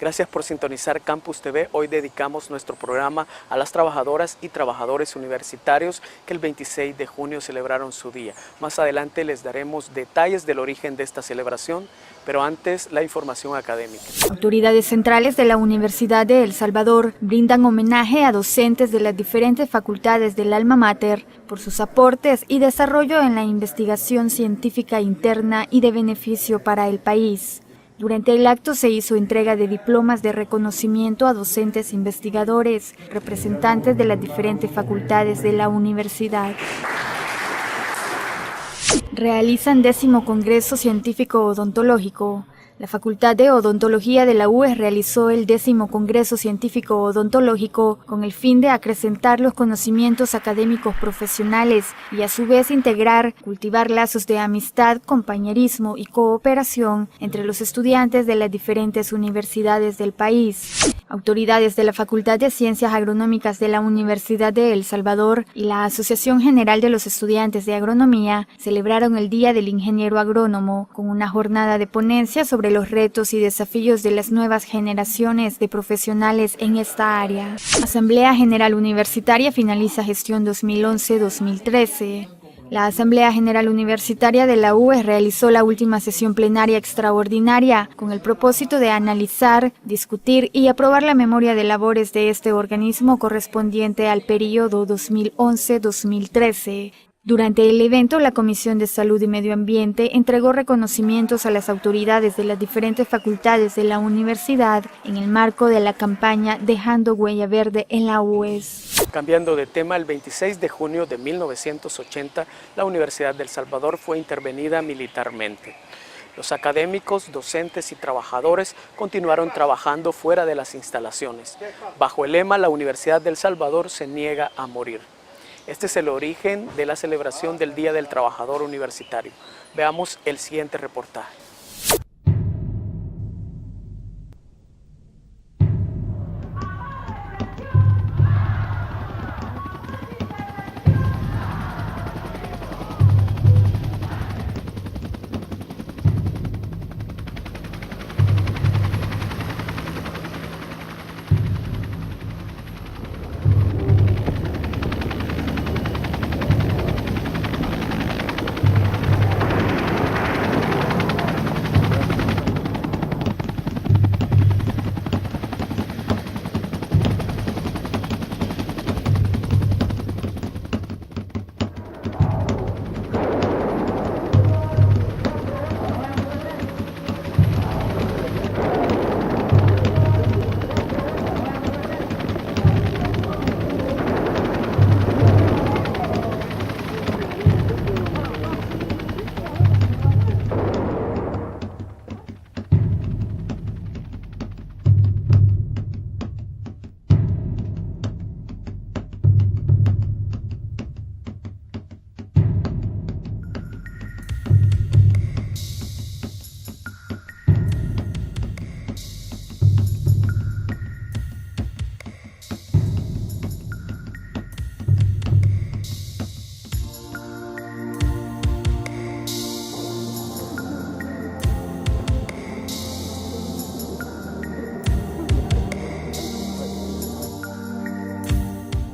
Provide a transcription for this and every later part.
Gracias por sintonizar Campus TV. Hoy dedicamos nuestro programa a las trabajadoras y trabajadores universitarios que el 26 de junio celebraron su día. Más adelante les daremos detalles del origen de esta celebración, pero antes la información académica. Autoridades centrales de la Universidad de El Salvador brindan homenaje a docentes de las diferentes facultades del Alma Mater por sus aportes y desarrollo en la investigación científica interna y de beneficio para el país. Durante el acto se hizo entrega de diplomas de reconocimiento a docentes investigadores, representantes de las diferentes facultades de la universidad. Realizan 10º Congreso Científico Odontológico. La Facultad de Odontología de la UES realizó el 10º Congreso Científico Odontológico con el fin de acrecentar los conocimientos académicos profesionales y a su vez integrar, cultivar lazos de amistad, compañerismo y cooperación entre los estudiantes de las diferentes universidades del país. Autoridades de la Facultad de Ciencias Agronómicas de la Universidad de El Salvador y la Asociación General de los Estudiantes de Agronomía celebraron el Día del Ingeniero Agrónomo con una jornada de ponencia sobre los retos y desafíos de las nuevas generaciones de profesionales en esta área. Asamblea General Universitaria finaliza gestión 2011-2013. La Asamblea General Universitaria de la UES realizó la última sesión plenaria extraordinaria con el propósito de analizar, discutir y aprobar la memoria de labores de este organismo correspondiente al periodo 2011-2013. Durante el evento, la Comisión de Salud y Medio Ambiente entregó reconocimientos a las autoridades de las diferentes facultades de la universidad en el marco de la campaña Dejando Huella Verde en la UES. Cambiando de tema, el 26 de junio de 1980, la Universidad de El Salvador fue intervenida militarmente. Los académicos, docentes y trabajadores continuaron trabajando fuera de las instalaciones. Bajo el lema "La Universidad de El Salvador se niega a morir". Este es el origen de la celebración del Día del Trabajador Universitario. Veamos el siguiente reportaje.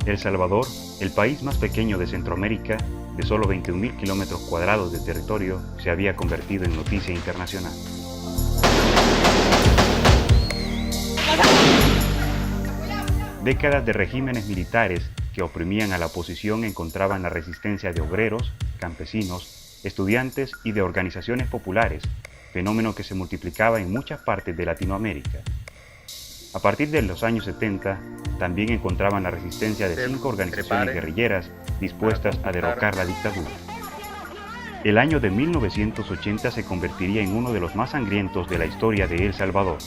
El Salvador, el país más pequeño de Centroamérica, de solo 21.000 kilómetros cuadrados de territorio, se había convertido en noticia internacional. Décadas de regímenes militares que oprimían a la oposición encontraban la resistencia de obreros, campesinos, estudiantes y de organizaciones populares, fenómeno que se multiplicaba en muchas partes de Latinoamérica. A partir de los años 70, también encontraban la resistencia de 5 organizaciones guerrilleras dispuestas a derrocar la dictadura. El año de 1980 se convertiría en uno de los más sangrientos de la historia de El Salvador.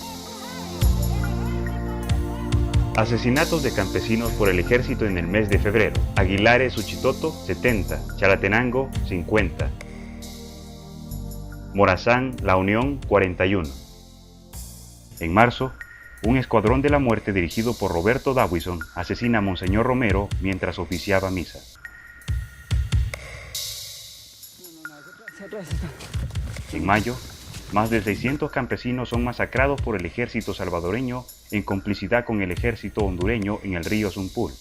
Asesinatos de campesinos por el ejército en el mes de febrero. Aguilares Suchitoto, 70. Chalatenango, 50. Morazán, La Unión, 41. En marzo, un escuadrón de la muerte dirigido por Roberto Dawison asesina a Monseñor Romero mientras oficiaba misa. En mayo, Más de 600 campesinos son masacrados por el ejército salvadoreño en complicidad con el ejército hondureño en el río Zumpur.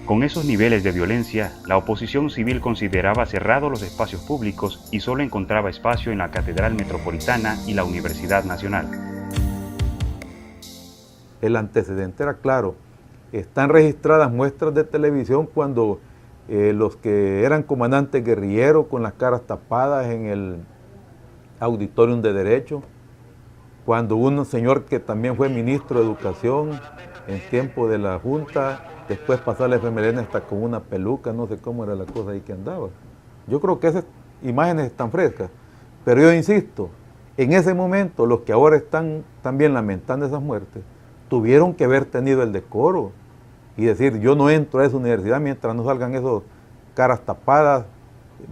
Con esos niveles de violencia, la oposición civil consideraba cerrados los espacios públicos y solo encontraba espacio en la Catedral Metropolitana y la Universidad Nacional. El antecedente era claro. Están registradas muestras de televisión cuando los que eran comandantes guerrilleros con las caras tapadas en el Auditorium de Derecho, cuando un señor que también fue ministro de Educación en tiempo de la Junta, después pasó a la FMLN hasta con una peluca, no sé cómo era la cosa ahí que andaba. Yo creo que esas imágenes están frescas, pero yo insisto, en ese momento los que ahora están también lamentando esas muertes, tuvieron que haber tenido el decoro y decir, yo no entro a esa universidad mientras no salgan esos caras tapadas,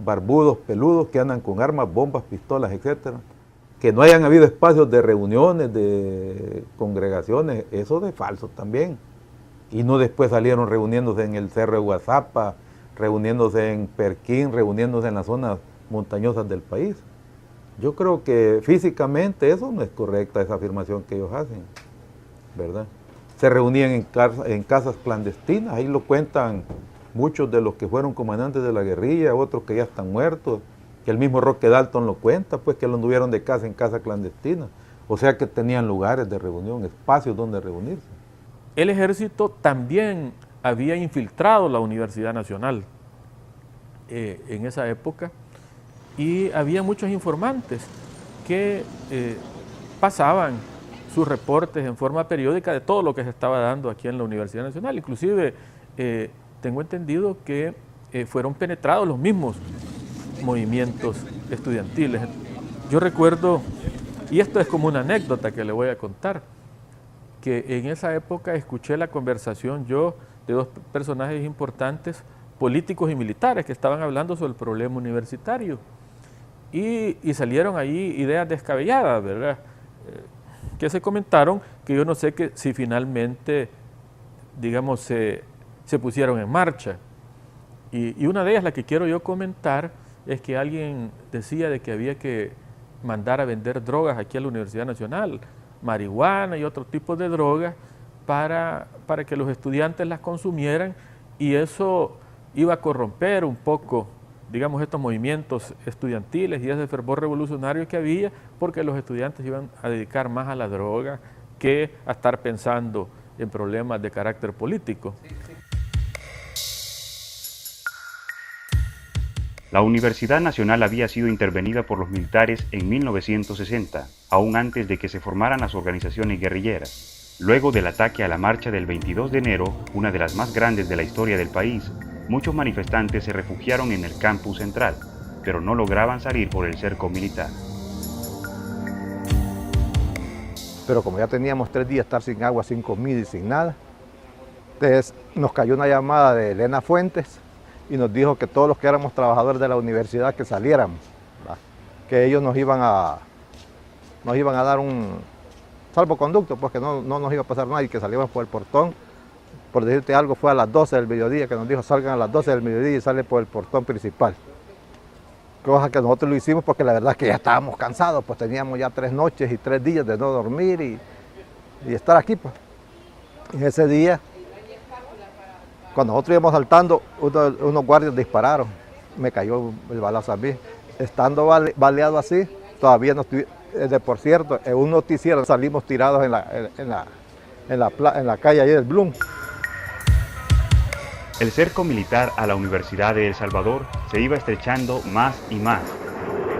barbudos, peludos, que andan con armas, bombas, pistolas, etcétera. Que no hayan habido espacios de reuniones, de congregaciones, eso de falso también. Y no después salieron reuniéndose en el Cerro de Guazapa, reuniéndose en Perquín, reuniéndose en las zonas montañosas del país. Yo creo que físicamente eso no es correcta, esa afirmación que ellos hacen, ¿verdad? Se reunían en casas clandestinas, ahí lo cuentan muchos de los que fueron comandantes de la guerrilla, otros que ya están muertos, que el mismo Roque Dalton lo cuenta, pues que lo anduvieron de casa en casa clandestina, o sea que tenían lugares de reunión, espacios donde reunirse. El ejército también había infiltrado la Universidad Nacional en esa época y había muchos informantes que pasaban sus reportes en forma periódica de todo lo que se estaba dando aquí en la Universidad Nacional. Inclusive tengo entendido que fueron penetrados los mismos movimientos estudiantiles. Yo recuerdo, y esto es como una anécdota que le voy a contar, que en esa época escuché la conversación yo de dos personajes importantes, políticos y militares, que estaban hablando sobre el problema universitario. Y salieron ahí ideas descabelladas, ¿verdad? Que se comentaron, que yo no sé que si finalmente, digamos, se pusieron en marcha. Y una de ellas, la que quiero yo comentar, es que alguien decía de que había que mandar a vender drogas aquí a la Universidad Nacional, marihuana y otro tipo de drogas, para que los estudiantes las consumieran, y eso iba a corromper un poco, digamos, estos movimientos estudiantiles y ese fervor revolucionario que había, porque los estudiantes iban a dedicar más a la droga que a estar pensando en problemas de carácter político. La Universidad Nacional había sido intervenida por los militares en 1960, aún antes de que se formaran las organizaciones guerrilleras. Luego del ataque a la marcha del 22 de enero, una de las más grandes de la historia del país, muchos manifestantes se refugiaron en el campus central, pero no lograban salir por el cerco militar. Pero como ya teníamos 3 días estar sin agua, sin comida y sin nada, entonces nos cayó una llamada de Elena Fuentes y nos dijo que todos los que éramos trabajadores de la universidad que saliéramos, ¿verdad? Que ellos nos iban a dar un salvoconducto, pues que no nos iba a pasar nada y que salíamos por el portón. Por decirte algo, fue a las 12 del mediodía que nos dijo salgan a las 12 del mediodía y salen por el portón principal. Cosa que nosotros lo hicimos porque la verdad es que ya estábamos cansados, pues teníamos ya 3 noches y 3 días de no dormir y estar aquí, pues. Y ese día, cuando nosotros íbamos saltando, unos guardias dispararon, me cayó el balazo a mí. Estando baleado así, todavía no estoy, por cierto, en un noticiero salimos tirados en la calle ahí del Blum. El cerco militar a la Universidad de El Salvador se iba estrechando más y más.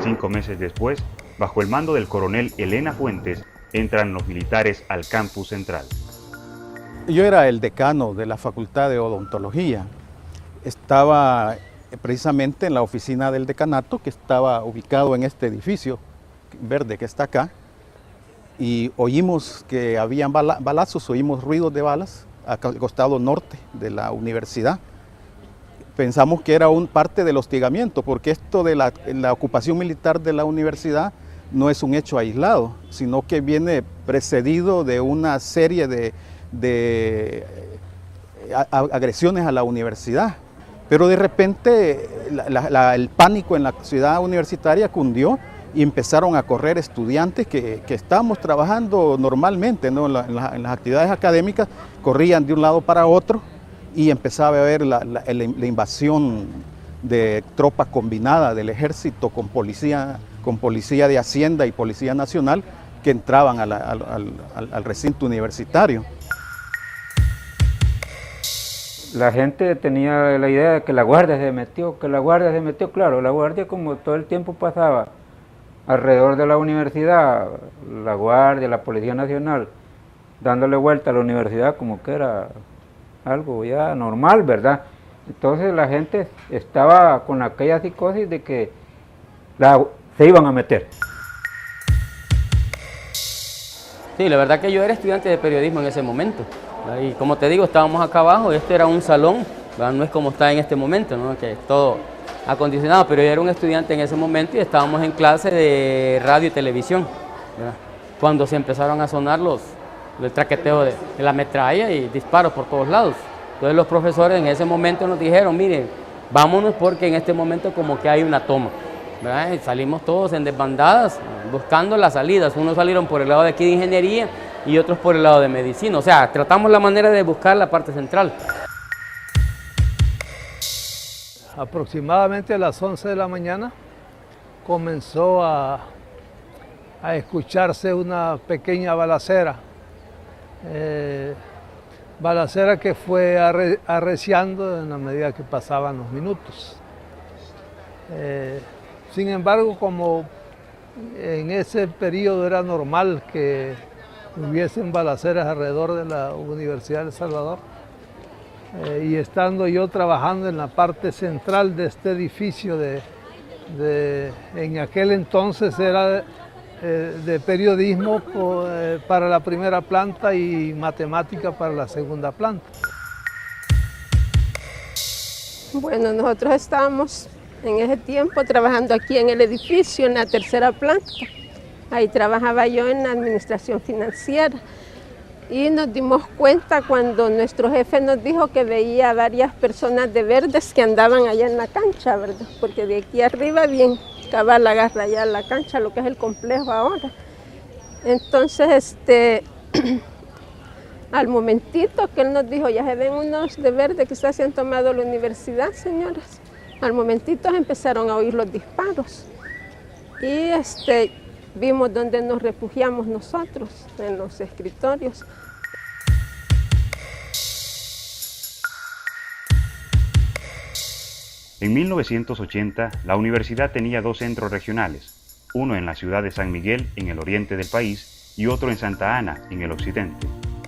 5 meses después, bajo el mando del coronel Elena Fuentes, entran los militares al campus central. Yo era el decano de la Facultad de Odontología. Estaba precisamente en la oficina del decanato, que estaba ubicado en este edificio verde que está acá, y oímos que habían balazos, oímos ruidos de balas al costado norte de la universidad. Pensamos que era parte del hostigamiento, porque esto de la ocupación militar de la universidad no es un hecho aislado, sino que viene precedido de una serie de agresiones a la universidad. Pero de repente el pánico en la ciudad universitaria cundió y empezaron a correr estudiantes que estábamos trabajando normalmente, ¿no? en las actividades académicas, corrían de un lado para otro y empezaba a haber la invasión de tropas combinadas del ejército con policía de Hacienda y Policía Nacional que entraban al recinto universitario. La gente tenía la idea de que la guardia se metió, claro, la guardia como todo el tiempo pasaba alrededor de la universidad, la guardia, la Policía Nacional, dándole vuelta a la universidad como que era algo ya normal, ¿verdad? Entonces la gente estaba con aquella psicosis de que se iban a meter. Sí, la verdad que yo era estudiante de periodismo en ese momento. Y como te digo, estábamos acá abajo, este era un salón, ¿verdad? No es como está en este momento, ¿no? Que es todo acondicionado, pero yo era un estudiante en ese momento y estábamos en clase de radio y televisión, ¿verdad? Cuando se empezaron a sonar el traqueteo de la metralla y disparos por todos lados. Entonces los profesores en ese momento nos dijeron, miren, vámonos porque en este momento como que hay una toma, ¿verdad? Y salimos todos en desbandadas buscando las salidas. Unos salieron por el lado de aquí de ingeniería y otros por el lado de medicina. O sea, tratamos la manera de buscar la parte central. Aproximadamente a las 11 de la mañana comenzó a escucharse una pequeña balacera. Balacera que fue arreciando en la medida que pasaban los minutos. Sin embargo, como en ese periodo era normal que hubiesen balaceras alrededor de la Universidad de El Salvador, y estando yo trabajando en la parte central de este edificio, en aquel entonces era de periodismo para la primera planta y matemática para la segunda planta. Bueno, nosotros estábamos en ese tiempo trabajando aquí en el edificio, en la tercera planta. Ahí trabajaba yo en la administración financiera. Y nos dimos cuenta cuando nuestro jefe nos dijo que veía varias personas de verdes que andaban allá en la cancha, ¿verdad? Porque de aquí arriba bien cabal agarra allá la cancha, lo que es el complejo ahora. Entonces, al momentito que él nos dijo, ya se ven unos de verde que se han tomado la universidad, señoras. Al momentito empezaron a oír los disparos. Y vimos dónde nos refugiamos nosotros, en los escritorios. En 1980, la universidad tenía dos centros regionales, uno en la ciudad de San Miguel, en el oriente del país, y otro en Santa Ana, en el occidente.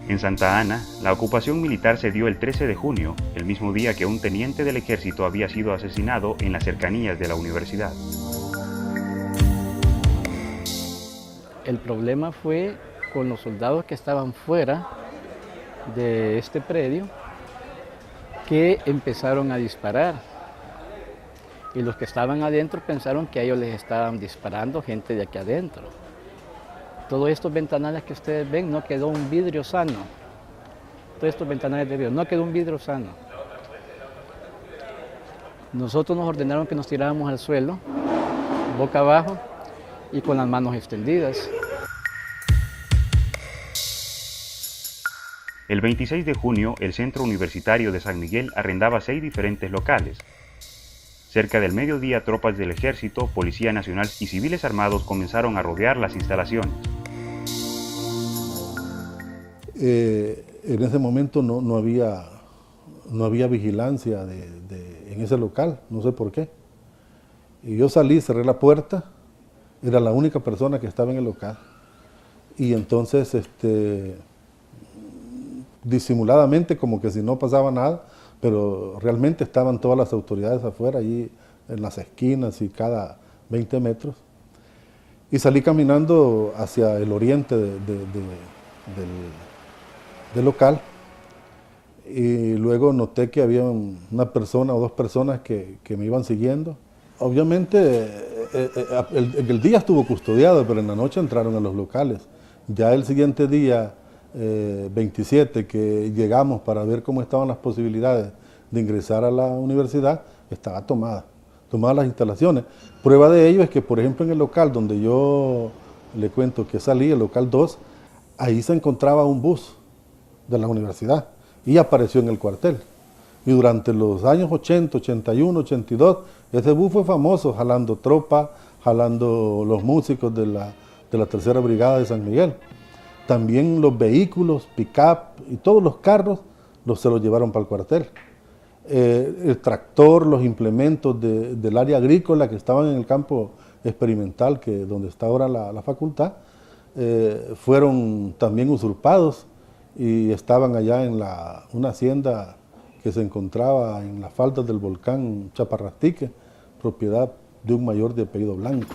En Santa Ana, la ocupación militar se dio el 13 de junio, el mismo día que un teniente del ejército había sido asesinado en las cercanías de la universidad. El problema fue con los soldados que estaban fuera de este predio, que empezaron a disparar. Y los que estaban adentro pensaron que a ellos les estaban disparando gente de aquí adentro. Todos estos ventanales que ustedes ven, no quedó un vidrio sano. Todos estos ventanales de vidrio, no quedó un vidrio sano. Nosotros nos ordenaron que nos tiráramos al suelo, boca abajo y con las manos extendidas. El 26 de junio, el Centro Universitario de San Miguel arrendaba 6 diferentes locales. Cerca del mediodía, tropas del Ejército, Policía Nacional y civiles armados comenzaron a rodear las instalaciones. En ese momento no había vigilancia en ese local, no sé por qué. Y yo salí, cerré la puerta, era la única persona que estaba en el local. Y entonces, disimuladamente, como que si no pasaba nada, pero realmente estaban todas las autoridades afuera, allí en las esquinas y cada 20 metros. Y salí caminando hacia el oriente del local, y luego noté que había una persona o dos personas que me iban siguiendo. Obviamente el día estuvo custodiado, pero en la noche entraron a los locales. Ya el siguiente día, 27, que llegamos para ver cómo estaban las posibilidades de ingresar a la universidad, estaba tomadas las instalaciones. Prueba de ello es que, por ejemplo, en el local donde yo le cuento que salí, el local 2, ahí se encontraba un bus de la universidad y apareció en el cuartel. Y durante los años 80, 81, 82, ese bus fue famoso, jalando tropa, jalando los músicos de la Tercera Brigada de San Miguel. También los vehículos, pick-up y todos los carros se los llevaron para el cuartel. El tractor, los implementos del área agrícola que estaban en el campo experimental, donde está ahora la facultad, fueron también usurpados y estaban allá en una hacienda que se encontraba en las faldas del volcán Chaparrastique, propiedad de un mayor de apellido Blanco.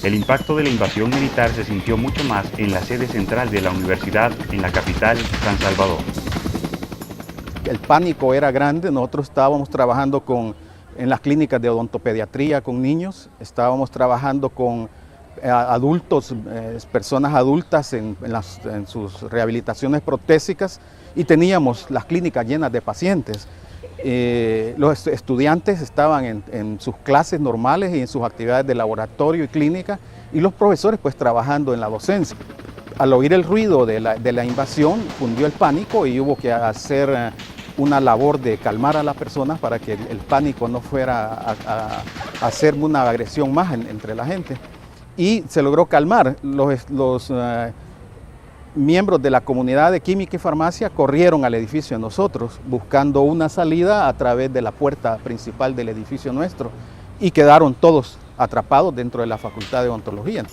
El impacto de la invasión militar se sintió mucho más en la sede central de la universidad en la capital, San Salvador. El pánico era grande. Nosotros estábamos trabajando en las clínicas de odontopediatría con niños, estábamos trabajando con adultos, personas adultas en sus rehabilitaciones protésicas, y teníamos las clínicas llenas de pacientes. Los estudiantes estaban en sus clases normales y en sus actividades de laboratorio y clínica, y los profesores pues trabajando en la docencia. Al oír el ruido de la invasión, cundió el pánico y hubo que hacer una labor de calmar a las personas para que el pánico no fuera a hacer una agresión más entre la gente. Y se logró calmar. Los miembros de la comunidad de química y farmacia corrieron al edificio de nosotros buscando una salida a través de la puerta principal del edificio nuestro, y quedaron todos atrapados dentro de la Facultad de Odontología.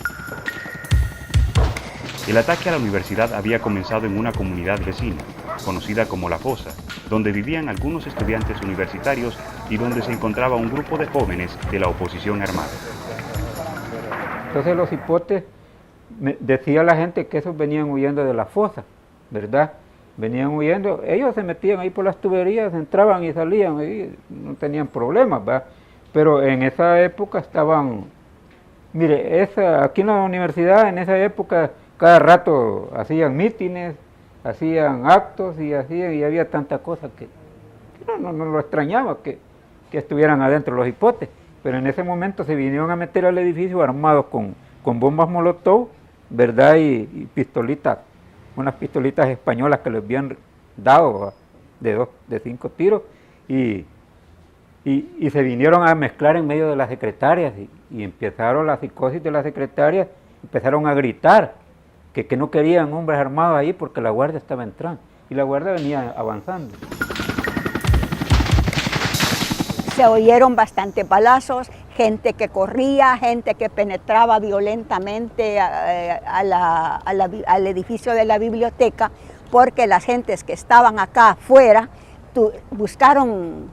El ataque a la universidad había comenzado en una comunidad vecina, conocida como La Fosa, donde vivían algunos estudiantes universitarios y donde se encontraba un grupo de jóvenes de la oposición armada. Entonces los hipotes, decía la gente que esos venían huyendo de La Fosa, ¿verdad? Venían huyendo, ellos se metían ahí por las tuberías, entraban y salían, y no tenían problemas, ¿verdad? Pero en esa época estaban, mire, aquí en la universidad en esa época cada rato hacían mítines, hacían actos y había tanta cosa que no lo extrañaba que estuvieran adentro los hipotes. Pero en ese momento se vinieron a meter al edificio armados con bombas molotov, ¿verdad? Y pistolitas, unas pistolitas españolas que les habían dado de 5 tiros, y se vinieron a mezclar en medio de las secretarias, y empezaron la psicosis de las secretarias, empezaron a gritar que no querían hombres armados ahí porque la guardia estaba entrando, y la guardia venía avanzando. Se oyeron bastantes balazos, gente que corría, gente que penetraba violentamente al edificio de la biblioteca, porque las gentes que estaban acá afuera buscaron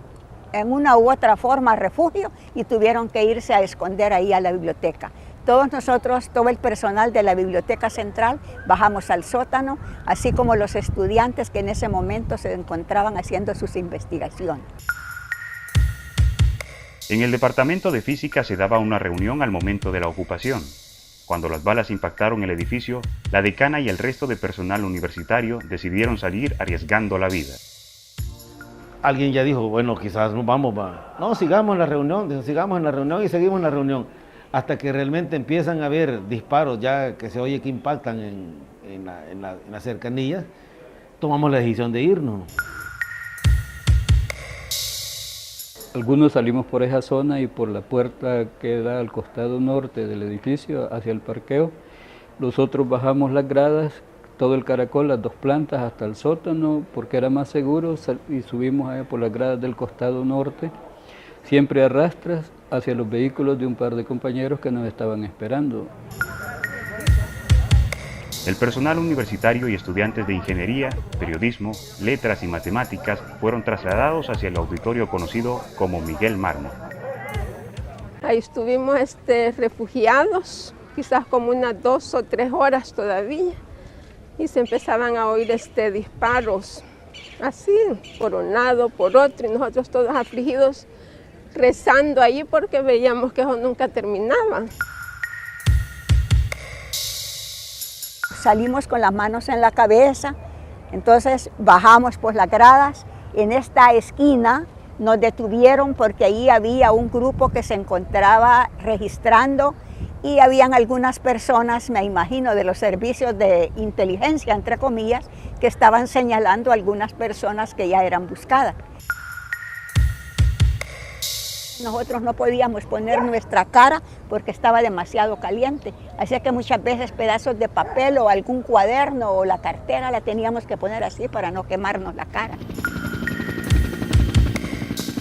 en una u otra forma refugio y tuvieron que irse a esconder ahí a la biblioteca. Todos nosotros, todo el personal de la Biblioteca Central, bajamos al sótano, así como los estudiantes que en ese momento se encontraban haciendo sus investigaciones. En el departamento de física se daba una reunión al momento de la ocupación. Cuando las balas impactaron el edificio, la decana y el resto de personal universitario decidieron salir arriesgando la vida. Alguien ya dijo, bueno, quizás nos vamos, no, sigamos en la reunión y seguimos en la reunión, hasta que realmente empiezan a haber disparos ya que se oye que impactan en las cercanías, tomamos la decisión de irnos. Algunos salimos por esa zona y por la puerta que da al costado norte del edificio hacia el parqueo. Los otros bajamos las gradas, todo el caracol, las 2 plantas hasta el sótano, porque era más seguro, y subimos allá por las gradas del costado norte, siempre a rastras hacia los vehículos de un par de compañeros que nos estaban esperando. El personal universitario y estudiantes de ingeniería, periodismo, letras y matemáticas fueron trasladados hacia el auditorio conocido como Miguel Mármol. Ahí estuvimos refugiados, quizás como unas 2 o 3 horas todavía, y se empezaban a oír disparos, así, por un lado, por otro, y nosotros todos afligidos, rezando allí porque veíamos que eso nunca terminaba. Salimos con las manos en la cabeza, Entonces bajamos por las gradas, en esta esquina nos detuvieron porque ahí había un grupo que se encontraba registrando y habían algunas personas, me imagino, de los servicios de inteligencia, entre comillas, que estaban señalando a algunas personas que ya eran buscadas. Nosotros no podíamos poner nuestra cara porque estaba demasiado caliente, así que muchas veces pedazos de papel o algún cuaderno o la cartera la teníamos que poner así para no quemarnos la cara.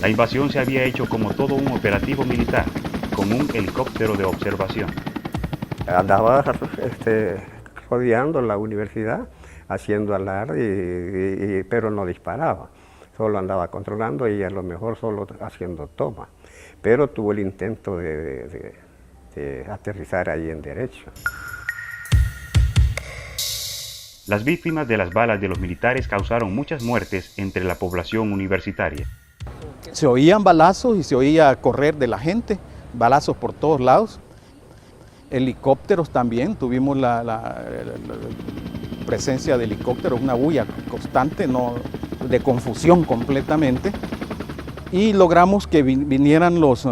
La invasión se había hecho como todo un operativo militar, con un helicóptero de observación. Andaba rodeando la universidad, haciendo alarde, pero no disparaba. Solo andaba controlando y a lo mejor solo haciendo toma. Pero tuvo el intento de aterrizar ahí en derecho. Las víctimas de las balas de los militares causaron muchas muertes entre la población universitaria. Se oían balazos y se oía correr de la gente, balazos por todos lados. Helicópteros también, tuvimos la presencia de helicópteros, una bulla constante, de confusión completamente. Y logramos que vinieran los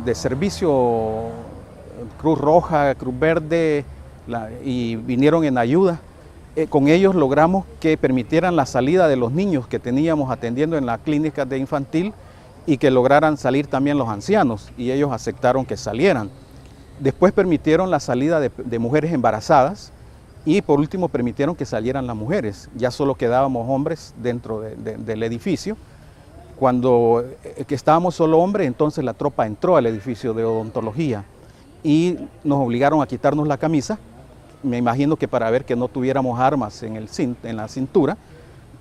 de servicio, Cruz Roja, Cruz Verde, y vinieron en ayuda. Con ellos logramos que permitieran la salida de los niños que teníamos atendiendo en la clínica de infantil y que lograran salir también los ancianos, y ellos aceptaron que salieran. Después permitieron la salida de mujeres embarazadas y por último permitieron que salieran las mujeres. Ya solo quedábamos hombres dentro del edificio. Cuando estábamos solo hombres, entonces la tropa entró al edificio de odontología y nos obligaron a quitarnos la camisa. Me imagino que para ver que no tuviéramos armas en la cintura,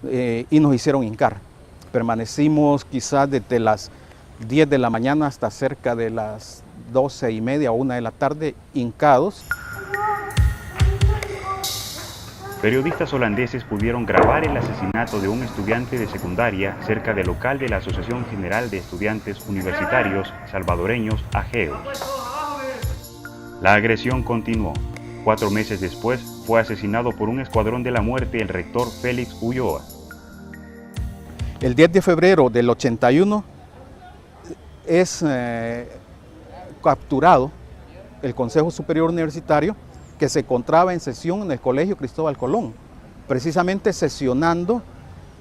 y nos hicieron hincar. Permanecimos quizás desde las 10 de la mañana hasta cerca de las 12:30 o 1 de la tarde hincados. Periodistas holandeses pudieron grabar el asesinato de un estudiante de secundaria cerca del local de la Asociación General de Estudiantes Universitarios Salvadoreños, AGEUS. La agresión continuó. 4 meses después fue asesinado por un escuadrón de la muerte el rector Félix Ulloa. El 10 de febrero del 81 es capturado el Consejo Superior Universitario, que se encontraba en sesión en el Colegio Cristóbal Colón, precisamente sesionando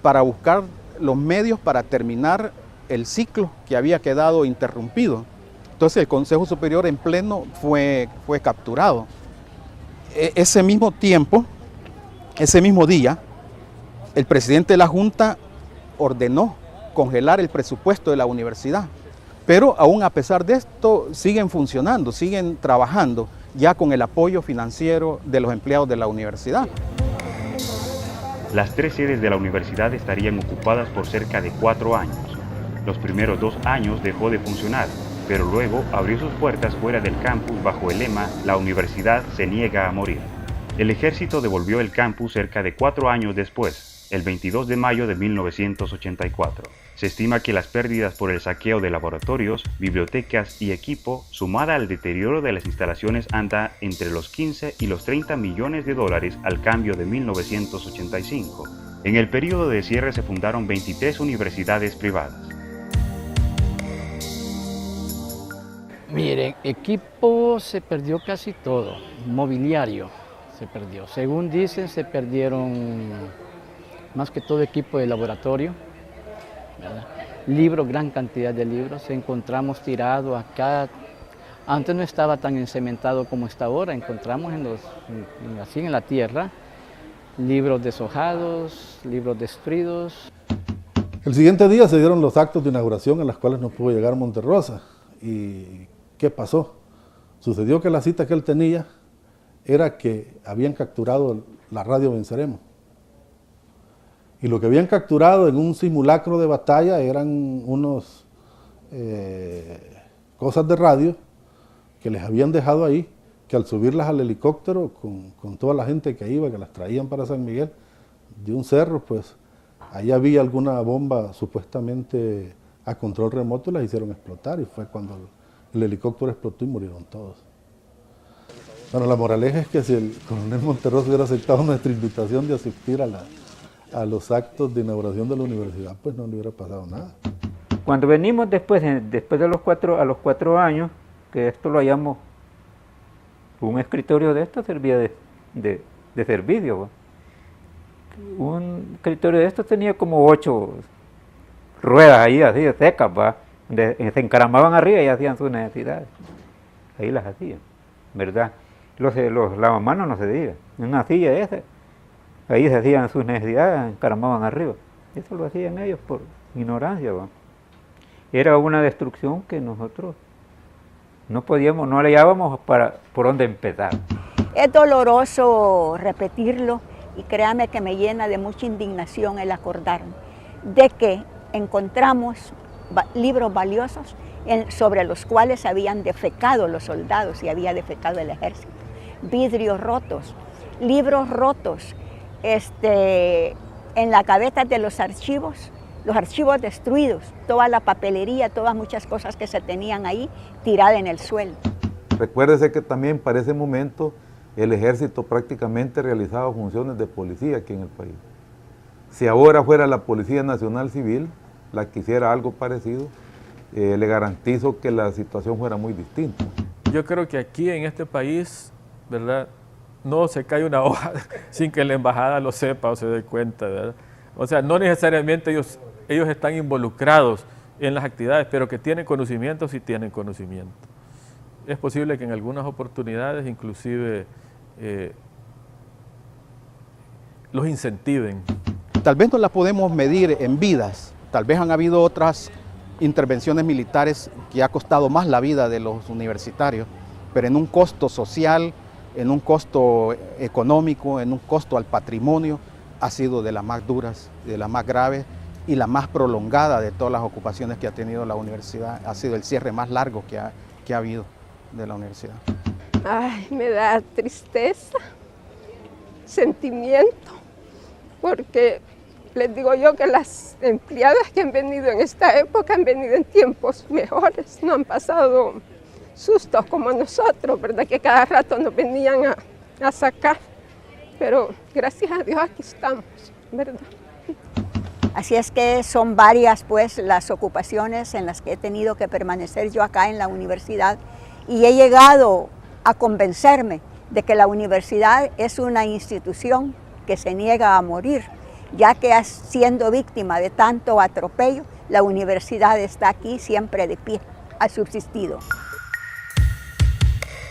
para buscar los medios para terminar el ciclo que había quedado interrumpido. Entonces el Consejo Superior en pleno fue capturado. Ese mismo tiempo, ese mismo día, el presidente de la Junta ordenó congelar el presupuesto de la universidad, pero aún a pesar de esto siguen funcionando, siguen trabajando ya con el apoyo financiero de los empleados de la universidad. Las 3 sedes de la universidad estarían ocupadas por cerca de 4 años. Los primeros 2 años dejó de funcionar, pero luego abrió sus puertas fuera del campus bajo el lema «La universidad se niega a morir». El ejército devolvió el campus cerca de 4 años después, el 22 de mayo de 1984. Se estima que las pérdidas por el saqueo de laboratorios, bibliotecas y equipo, sumada al deterioro de las instalaciones, anda entre los 15 y los 30 millones de dólares al cambio de 1985. En el periodo de cierre se fundaron 23 universidades privadas. Miren, equipo se perdió casi todo, mobiliario se perdió. Según dicen, se perdieron más que todo equipo de laboratorio, ¿verdad? Libros, gran cantidad de libros, encontramos tirado acá. Antes no estaba tan encementado como está ahora, encontramos así en la tierra, libros deshojados, libros destruidos. El siguiente día se dieron los actos de inauguración a los cuales no pudo llegar Monterrosa. ¿Y qué pasó? Sucedió que la cita que él tenía era que habían capturado la radio Venceremos. Y lo que habían capturado en un simulacro de batalla eran unos cosas de radio que les habían dejado ahí, que al subirlas al helicóptero con toda la gente que iba, que las traían para San Miguel, de un cerro, pues ahí había alguna bomba supuestamente a control remoto y las hicieron explotar, y fue cuando el helicóptero explotó y murieron todos. Bueno, la moraleja es que si el coronel Monterroso hubiera aceptado nuestra invitación de asistir a los actos de inauguración de la universidad, pues no le hubiera pasado nada. Cuando venimos después de los 4 años, que esto lo hallamos, un escritorio de esto servía de servicio. Un escritorio de esto tenía como 8 ruedas ahí así secas, se encaramaban arriba y hacían sus necesidades. Ahí las hacían, ¿verdad? Los lavamanos no se diga, en una silla esa, ahí se hacían sus necesidades, encaramaban arriba. Eso lo hacían ellos por ignorancia. Era una destrucción que nosotros no hallábamos por dónde empezar. Es doloroso repetirlo y créame que me llena de mucha indignación el acordarme de que encontramos libros valiosos sobre los cuales habían defecado los soldados y había defecado el ejército. Vidrios rotos, libros rotos, en la cabeza de los archivos destruidos, toda la papelería, todas muchas cosas que se tenían ahí tiradas en el suelo. Recuérdese que también para ese momento el ejército prácticamente realizaba funciones de policía aquí en el país. Si ahora fuera la Policía Nacional Civil la que hiciera algo parecido, le garantizo que la situación fuera muy distinta. Yo creo que aquí en este país, ¿verdad?, no se cae una hoja sin que la embajada lo sepa o se dé cuenta, ¿verdad? O sea, no necesariamente ellos están involucrados en las actividades, pero que tienen conocimiento, sí tienen conocimiento. Es posible que en algunas oportunidades inclusive los incentiven. Tal vez no la podemos medir en vidas, tal vez han habido otras intervenciones militares que ha costado más la vida de los universitarios, pero en un costo social, en un costo económico, en un costo al patrimonio, ha sido de las más duras, de las más graves y la más prolongada de todas las ocupaciones que ha tenido la universidad. Ha sido el cierre más largo que ha habido de la universidad. Ay, me da tristeza, sentimiento, porque les digo yo que las empleadas que han venido en esta época han venido en tiempos mejores, no han pasado sustos como nosotros, ¿verdad? Que cada rato nos venían a sacar, pero gracias a Dios aquí estamos, ¿verdad? Así es que son varias pues las ocupaciones en las que he tenido que permanecer yo acá en la universidad y he llegado a convencerme de que la universidad es una institución que se niega a morir, ya que siendo víctima de tanto atropello, la universidad está aquí siempre de pie, ha subsistido.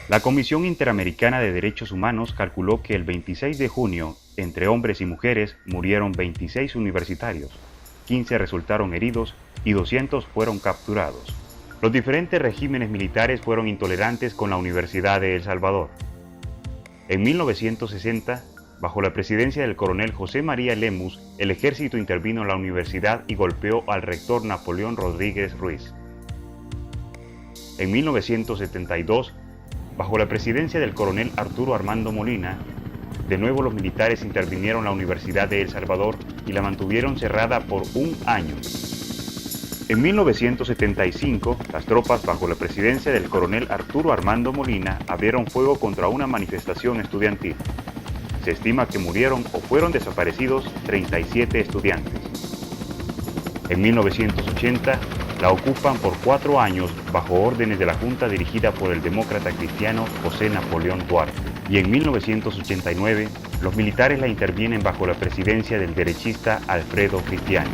La Comisión Interamericana de Derechos Humanos calculó que el 26 de junio, entre hombres y mujeres, murieron 26 universitarios, 15 resultaron heridos y 200 fueron capturados. Los diferentes regímenes militares fueron intolerantes con la Universidad de El Salvador. En 1960, bajo la presidencia del coronel José María Lemus, el ejército intervino en la universidad y golpeó al rector Napoleón Rodríguez Ruiz. En 1972, bajo la presidencia del coronel Arturo Armando Molina, de nuevo los militares intervinieron en la Universidad de El Salvador y la mantuvieron cerrada por 1 año. En 1975, las tropas bajo la presidencia del coronel Arturo Armando Molina abrieron fuego contra una manifestación estudiantil. Se estima que murieron o fueron desaparecidos 37 estudiantes. En 1980, la ocupan por 4 años bajo órdenes de la Junta dirigida por el demócrata cristiano José Napoleón Duarte. Y en 1989, los militares la intervienen bajo la presidencia del derechista Alfredo Cristiani.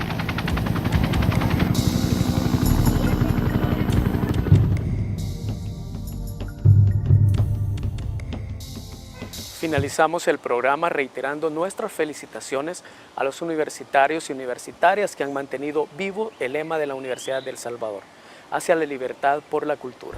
Finalizamos el programa reiterando nuestras felicitaciones a los universitarios y universitarias que han mantenido vivo el lema de la Universidad de El Salvador, hacia la libertad por la cultura.